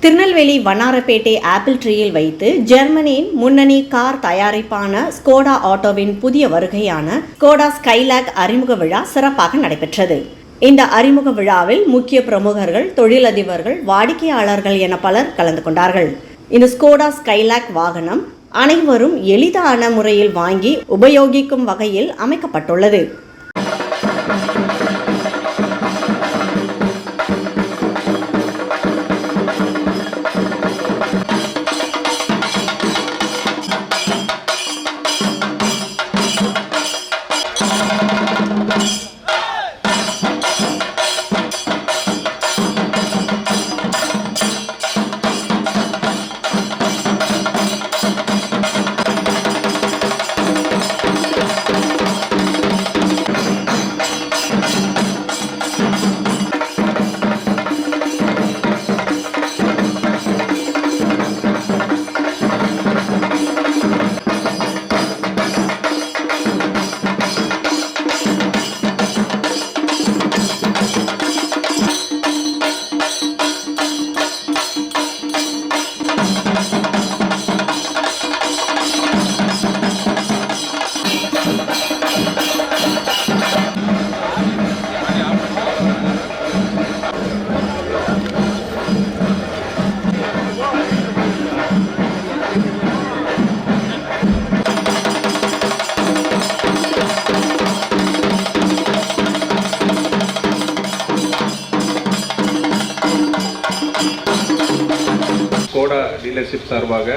Tirunelveli Vannarapettai apple ட்ரீயில் வைத்து ஜெர்மனியின் முன்னணி கார் தயாரிப்பான ஸ்கோடா ஆட்டோவின் புதிய வருகையான ஸ்கோடா ஸ்கைலாக் அறிமுக விழா சிறப்பாக நடைபெற்றது. இந்த அறிமுக விழாவில் முக்கிய பிரமுகர்கள், தொழிலதிபர்கள், வாடிக்கையாளர்கள் என பலர் கலந்து கொண்டார்கள். இந்த ஸ்கோடா ஸ்கைலாக் வாகனம் அனைவரும் எளிதான முறையில் வாங்கி உபயோகிக்கும் வகையில் அமைக்கப்பட்டுள்ளது. ஸ்கோடா டீலர்ஷிப் சார்பாக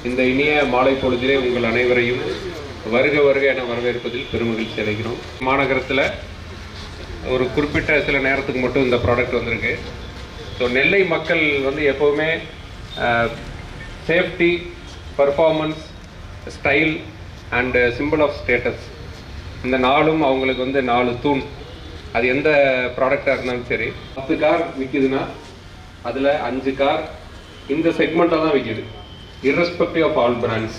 இந்த இனிய மாலை பொழுதிலே உங்கள் அனைவரையும் வருக வருக என வரவேற்பதில் பெருமகிழ்ச்சி அடைகிறோம். மாநகரத்தில் ஒரு குறிப்பிட்ட சில நேரத்துக்கு மட்டும் இந்த ப்ராடக்ட் வந்திருக்கு. ஸோ நெல்லை மக்கள் எப்போவுமே safety, performance, style and simple of status, இந்த நாளும் அவங்களுக்கு 4 தூண். அது எந்த ப்ராடக்டாக இருந்தாலும் சரி, 10 கார் விற்கிதுன்னா அதில் 5 கார் இந்த செக்மெண்ட்டாக தான் விற்கிது, irrespective ஆஃப் ஆல் பிராண்ட்ஸ்.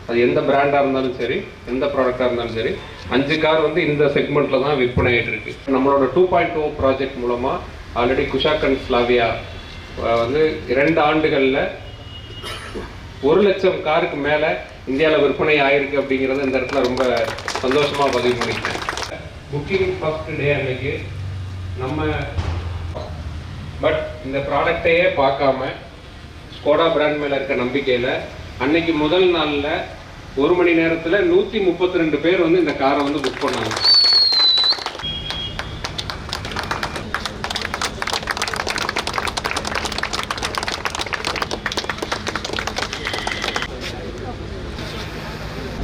அது எந்த பிராண்டாக இருந்தாலும் சரி, எந்த ப்ராடக்டாக இருந்தாலும் சரி, 5 கார் இந்த செக்மெண்ட்டில் தான் விற்பனை ஆகிட்டு இருக்கு. நம்மளோட 2.0 ப்ராஜெக்ட் மூலமாக ஆல்ரெடி குஷாக் அண்ட் ஸ்லாவியா 2 ஆண்டுகளில் 1,00,000 காருக்கு மேலே இந்தியாவில் விற்பனை ஆகிருக்கு அப்படிங்கிறத இந்த இடத்துல ரொம்ப சந்தோஷமாக பதிவு பண்ணிக்கிறேன். புக்கிங் ஃபர்ஸ்ட் டே அன்னைக்கு பட் இந்த ப்ராடக்டையே பார்க்காம ஸ்கோடா பிராண்ட் மேலே இருக்க நம்பிக்கையில் அன்னைக்கு முதல் நாளில் 1 மணி நேரத்தில் 132 பேர் இந்த காரை புக் பண்ணாங்க.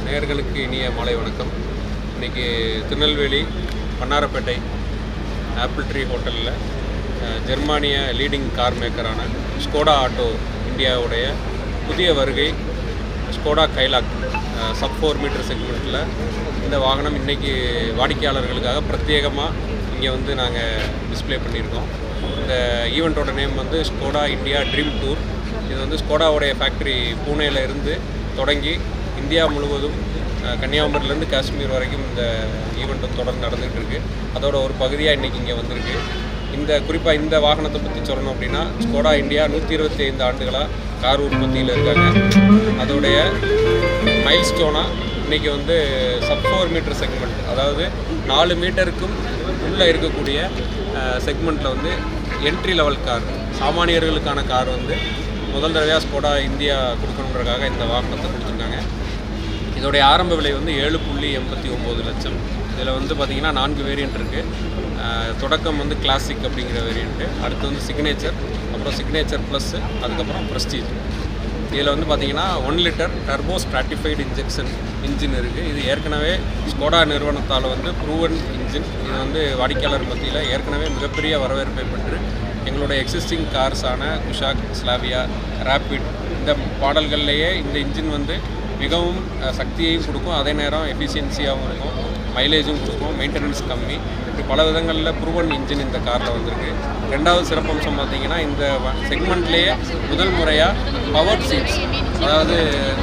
நேயர்களுக்கு இனிய மாலை வணக்கம். இன்றைக்கி திருநெல்வேலி வண்ணாரப்பேட்டை ஆப்பிள் ட்ரீ ஹோட்டலில் ஜெர்மானிய லீடிங் கார் மேக்கரான ஸ்கோடா ஆட்டோ இந்தியாவுடைய புதிய வருகை ஸ்கோடா கைலாக் சப் 4 மீட்டர் செக்மெண்ட்டில் இந்த வாகனம் இன்றைக்கி வாடிக்கையாளர்களுக்காக பிரத்யேகமாக இங்கே நாங்கள் டிஸ்பிளே பண்ணியிருக்கோம். இந்த ஈவெண்ட்டோட name Skoda India dream tour. இது ஸ்கோடாவுடைய ஃபேக்ட்ரி பூனேயில் இருந்து தொடங்கி இந்தியா முழுவதும் கன்னியாகுமரியிலேருந்து காஷ்மீர் வரைக்கும் இந்த ஈவெண்ட் தொடர்ந்து நடந்துகிட்டு இருக்குது. அதோட ஒரு பகுதியாக இன்றைக்கி இங்கே வந்திருக்கு. குறிப்பாக இந்த வாகனத்தை பற்றி சொல்லணும் அப்படின்னா, ஸ்கோடா இந்தியா 125 ஆண்டுகளாக கார் உற்பத்தியில் இருக்காங்க. அதோடைய மைல் ஸ்டோனாக இன்றைக்கி சப் 4 மீட்டர் செக்மெண்ட், அதாவது 4 மீட்டருக்கும் உள்ளே இருக்கக்கூடிய செக்மெண்ட்டில் என்ட்ரி லெவல் கார், சாமானியர்களுக்கான கார் முதல் தடவையாக ஸ்கோடா இந்தியா கொடுக்கணுன்றதுக்காக இந்த வாகனத்தை கொடுத்துருக்காங்க. இதோடைய ஆரம்ப விலை 7.89 லட்சம். இதில் பார்த்திங்கன்னா 4 வேரியண்ட் இருக்குது. தொடக்கம் கிளாசிக் அப்படிங்கிற வேரியண்ட்டு, அடுத்து சிக்னேச்சர், அப்புறம் சிக்னேச்சர் ப்ளஸ், அதுக்கப்புறம் ப்ரெஸ்டீஜ். இதில் பார்த்திங்கன்னா 1 லிட்டர் டர்போ ஸ்ட்ராட்டிஃபைடு இன்ஜின் இருக்குது. இது ஏற்கனவே ஸ்கோடா நிறுவனத்தால் ப்ரூவன் இன்ஜின். இது வாடிக்கையாளர் மத்தியில் ஏற்கனவே மிகப்பெரிய வரவேற்பை பெற்று எங்களுடைய எக்ஸிஸ்டிங் கார்ஸான குஷாக், ஸ்லாவியா, ரேப்பிட் இந்த மாடல்கள்லேயே இந்த இன்ஜின் மிகவும் சக்தியையும் கொடுக்கும், அதே நேரம் எஃபிஷியன்சியாகவும் இருக்கும், மைலேஜும் கொடுக்கும், மெயின்டெனன்ஸ் கம்மி, இப்படி பல விதங்களில் ப்ரூவன் இன்ஜின் இந்த காரில் வந்திருக்கு. ரெண்டாவது சிறப்பம்சம் பார்த்திங்கன்னா, இந்த செக்மெண்ட்லேயே முதல் முறையாக பவர் சீட்ஸ், அதாவது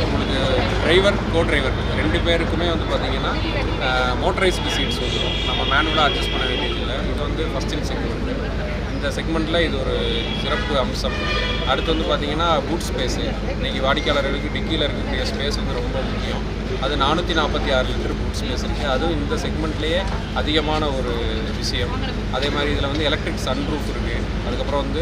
உங்களுக்கு டிரைவர், கோ டிரைவர் 2 பேருக்குமே பார்த்திங்கன்னா மோட்டரைஸ்டு சீட்ஸ் வந்துடும். நம்ம மேனுவலாக அட்ஜஸ்ட் பண்ண வேண்டியதில்லை. இது ஃபஸ்ட் இன் செக்மெண்ட்டு. இந்த செக்மெண்ட்டில் இது ஒரு சிறப்பு அம்சம். அடுத்து வந்து பார்த்திங்கன்னா பூட் ஸ்பேஸு. இன்றைக்கி வாடிக்கையாளர்களுக்கு டிக்கியில் இருக்கக்கூடிய ஸ்பேஸ் வந்து ரொம்ப முக்கியம். அது 446 லிட்டர் பூட் ஸ்பேஸ் இருக்குது. அதுவும் இந்த செக்மெண்ட்லேயே அதிகமான ஒரு விஷயம். அதே மாதிரி இதில் வந்து எலக்ட்ரிக் சன்ரூஃப் இருக்குது. அதுக்கப்புறம் வந்து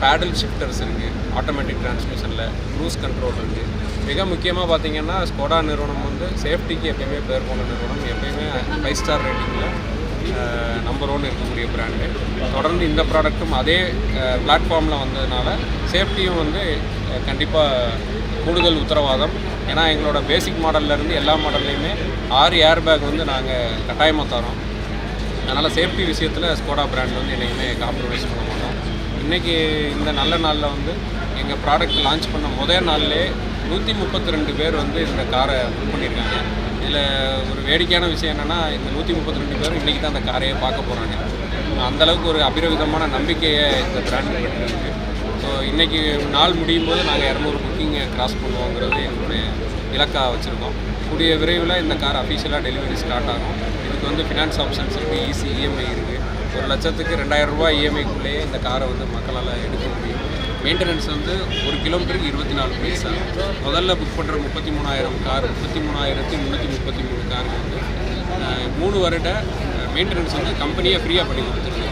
பேடல் ஷிஃப்டர்ஸ் இருக்குது, ஆட்டோமேட்டிக் டிரான்ஸ்மிஷனில் க்ரூஸ் கண்ட்ரோல் இருக்குது. மிக முக்கியமாக பார்த்திங்கன்னா ஸ்கோடா நிறுவனம் வந்து சேஃப்டிக்கு எப்பயுமே பேர் போன நிறுவனம். எப்பயுமே 5 ஸ்டார் ரேட்டிங்கில் நம்பர் 1 இருக்கக்கூடிய பிராண்டு. தொடர்ந்து இந்த ப்ராடக்ட்டும் அதே பிளாட்ஃபார்மில் வந்ததுனால சேஃப்டியும் வந்து கண்டிப்பாக கூடுதல் உத்தரவாதம். ஏன்னா எங்களோட பேசிக் மாடல்லேருந்து எல்லா மாடல்லையுமே 6 ஏர் பேக் வந்து நாங்கள் கட்டாயமாக தரோம். அதனால் சேஃப்டி விஷயத்தில் ஸ்கோடா பிராண்ட் வந்து என்றைக்குமே காம்ப்ரமைஸ் பண்ண மாட்டோம். இன்றைக்கி இந்த நல்ல நாளில் வந்து எங்கள் ப்ராடக்ட் லான்ச் பண்ண முதல் நாள்லேயே 132 பேர் வந்து இந்த காரை புக் பண்ணியிருக்காங்க. இதில் ஒரு வேடிக்கையான விஷயம் என்னென்னா, இந்த 132 பேர் இன்றைக்கி தான் அந்த காரையே பார்க்க போகிறாங்க. அந்தளவுக்கு ஒரு அபிரவிதமான நம்பிக்கையை இந்த பிராண்ட் பெற்றிருக்கு. ஸோ இன்றைக்கி நாள் முடியும் போது நாங்கள் 200 புக்கிங்கை கிராஸ் பண்ணுவோங்கிறது எங்களுடைய இலக்காக வச்சுருக்கோம். கூடிய விரைவில் இந்த கார் அஃபிஷியலாக டெலிவரி ஸ்டார்ட் ஆகும். இதுக்கு வந்து ஃபினான்ஸ் ஆப்ஷன்ஸ் இருக்குது, ஈஸி இஎம்ஐ இருக்குது. 1 லட்சத்துக்கு 2000 ரூபா இஎம்ஐக்குள்ளேயே இந்த காரை வந்து மக்களால் எடுக்க முடியும். மெயின்டெனன்ஸ் வந்து 1 கிலோமீட்டருக்கு 24 பைசா. முதல்ல புக் பண்ணுற 33,000 கார் 33,333 காருக்கு வந்து 3 வருட மெயின்டெனன்ஸ் வந்து கம்பெனியை ஃப்ரீயாக பண்ணி கொடுத்துருக்கு.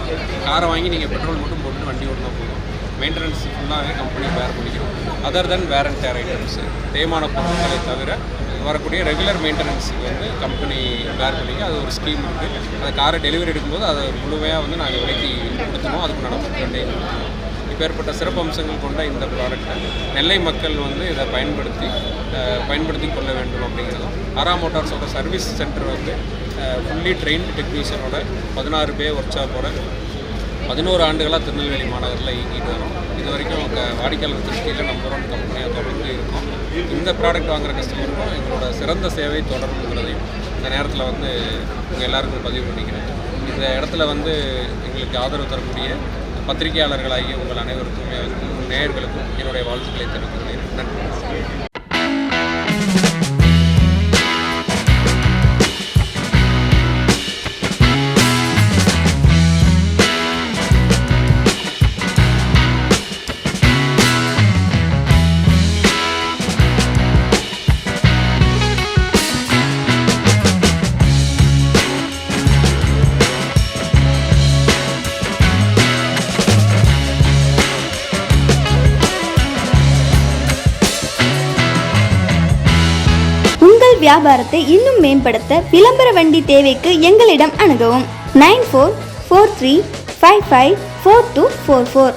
காரை வாங்கி நீங்கள் பெட்ரோல் மட்டும் போட்டு வண்டி ஓட்டினா போதும். மெயின்டெனன்ஸ் ஃபுல்லாகவே கம்பெனி பேர் பண்ணிக்கிறோம். Other than wear and tear items, தேய்மான பொருட்களை தவிர வரக்கூடிய ரெகுலர் மெயின்டெனன்ஸுக்கு வந்து கம்பெனி பேர் பண்ணிக்க அது ஒரு ஸ்கீம் இருக்குது. அந்த காரை டெலிவரி எடுக்கும்போது அதை முழுமையாக வந்து நாங்கள் விலைக்கு கொடுத்துருவோம். அதுக்கு நடந்துகிட்டே இருக்கோம். இப்பேற்பட்ட சிறப்பு அம்சங்கள் கொண்ட இந்த ப்ராடக்டை நெல்லை மக்கள் வந்து இதை பயன்படுத்தி கொள்ள வேண்டும் அப்படிங்கிறதும். ஆரா மோட்டார்ஸோட சர்வீஸ் சென்டர் வந்து ஃபுல்லி ட்ரெயின்டு டெக்னீஷியனோட 16 பேர் ஒர்க் ஷாப்போட 11 ஆண்டுகளாக திருநெல்வேலி மாநகரில் இயங்கிட்டு வரோம். இது வரைக்கும் வாடிக்கையாளர் திருஷ்டியில் நம்பர் 1 கம்பெனியாக தொடர்ந்து இருக்கும். இந்த ப்ராடக்ட் வாங்குகிற கஸ்டமருக்கும் எங்களோட சிறந்த சேவை தொடருங்கிறதையும் இந்த நேரத்தில் வந்து உங்கள் எல்லாருக்கும் பதிவு பண்ணிக்கிறேன். இந்த இடத்துல வந்து எங்களுக்கு ஆதரவு தரக்கூடிய பத்திரிகையாளர்களாகிய உங்கள் அனைவருக்குமே நேயர்களுக்கும் என்னுடைய வாழ்த்துக்களை தெரிவித்துள்ளேன். நன்றி. வியாபாரத்தை இன்னும் மேம்படுத்த விளம்பர வண்டி தேவைக்கு எங்களிடம் அணுகவும். 9443554244